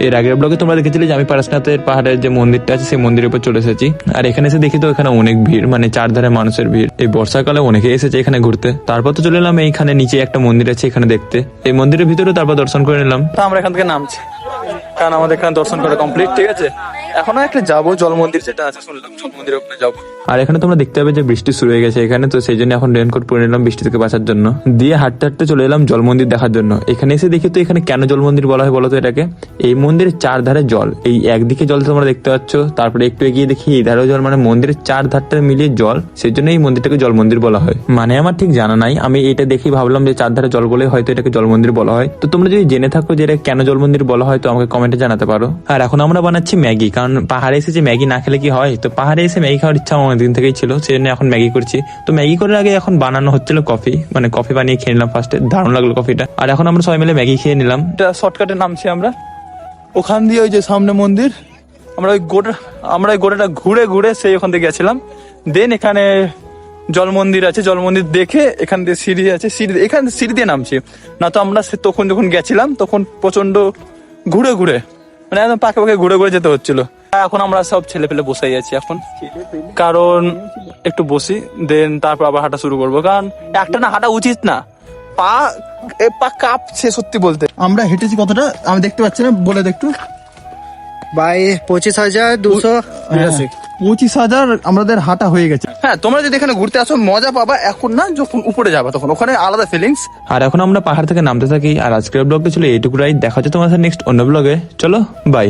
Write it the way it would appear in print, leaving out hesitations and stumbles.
এর আগের ব্লগে তোমরা দেখেছিলে যে আমি পারশনাথের পাহাড়ের যে মন্দিরটা আছে সেই মন্দিরের উপর চলে এসেছি। আর এখানে এসে দেখি তো এখানে অনেক ভিড়, মানে চারধারে মানুষের ভিড়। এই বর্ষাকালে অনেকে এসেছে এখানে ঘুরতে। তারপর তো চলে এলাম এইখানে নিচে একটা মন্দির আছে এখানে দেখতে। এই মন্দিরের ভিতরে তারপর দর্শন করে নিলাম। আমরা এখান থেকে নামছি, কারণ আমাদের এখানে দর্শন করা কমপ্লিট। ঠিক আছে, এখনো একটা যাবো জল মন্দির যেটা আছে, শুনলাম জল মন্দিরের ওখানে যাবো। আর এখানে তোমরা দেখতে পাবে যে বৃষ্টি শুরু হয়ে গেছে এখানে, তো সেই জন্য এখন রেনকোট পরে নিলাম বৃষ্টি থেকে বাঁচার জন্য। দিয়ে হাঁটতে হাঁটতে চলে এলাম জল মন্দির দেখার জন্য। এখানে এসে দেখি তো এখানে কেন জল মন্দির বলা হয় বলতো এটাকে। এই মন্দিরের চারধারে জল, এই একদিকে জল তোমরা দেখতে পাচ্ছ, তারপরে একটু এগিয়ে দেখি এই ধারেও জল, মানে মন্দিরের চার ধারটা মিলিয়ে জল, সেই জন্য এই মন্দিরটাকে জল মন্দির বলা হয়। মানে আমার ঠিক জানা নাই, আমি এটা দেখি ভাবলাম যে চারধারে জল বলে হয়তো এটাকে জল মন্দির বলা হয়। তো তোমরা যদি জেনে থাকো যে এটা কেন জল মন্দির বলা হয় তো আমাকে কমেন্টে জানাতে পারো। আর এখন আমরা বানাচ্ছি ম্যাগি, কারণ পাহাড়ে এসেছি ম্যাগি না খেলে কি হয়। তো পাহাড়ে এসে ম্যাগি খাওয়ার ইচ্ছা আমার দিন থেকেই ছিল, সেই জন্য এখন ম্যাগি করছি। তো ম্যাগি করার আগে এখন বানানো হচ্ছিল কফি, মানে কফি বানিয়ে খেয়ে নিলাম ফার্স্টে, দারুণ লাগলো কফিটা। আর এখন আমরা সবাই মিলে ম্যাগি খেয়ে নিলাম। এটা শর্টকাটে নামছি আমরা, ওখান দিয়ে ওই যে সামনে মন্দির, আমরা ওই গোটাটা ঘুরে ঘুরে সেই ওখান থেকে গেছিলাম। দেন এখানে জল মন্দির আছে, জল মন্দির দেখে এখান দিয়ে সিঁড়ি আছে, এখান সিঁড়ি দিয়ে নামছি। না তো আমরা তখন যখন গেছিলাম তখন প্রচন্ড ঘুরে ঘুরে, মানে একদম পাকে পাকে ঘুরে ঘুরে যেতে হচ্ছিল। এখন আমরা সব ছেলে পেলে বসেই আছি এখন, কারণ একটু বসি দেন তারপর আবার হাঁটা শুরু করবো, কারণ একটা না হাঁটা উচিত না, পা কাঁপছে সত্যি বলতে। আমরা হেঁটেছি কতটা আমি দেখতে পাচ্ছি না, বলে দেখটু ভাই 25,282। 25,000 আমাদের হাঁটা হয়ে গেছে। হ্যাঁ, তোমরা যদি এখানে ঘুরতে আসো মজা পাবা, এখন না যখন উপরে যাবে তখন ওখানে আলাদা ফিলিংস। আর এখন আমরা পাহাড় থেকে নামতে থাকি। আর আজকের ব্লগটা ছিল এইটুকুরাই, দেখা হচ্ছে তোমার সাথে নেক্সট অন্য ব্লগে। চলো বাই।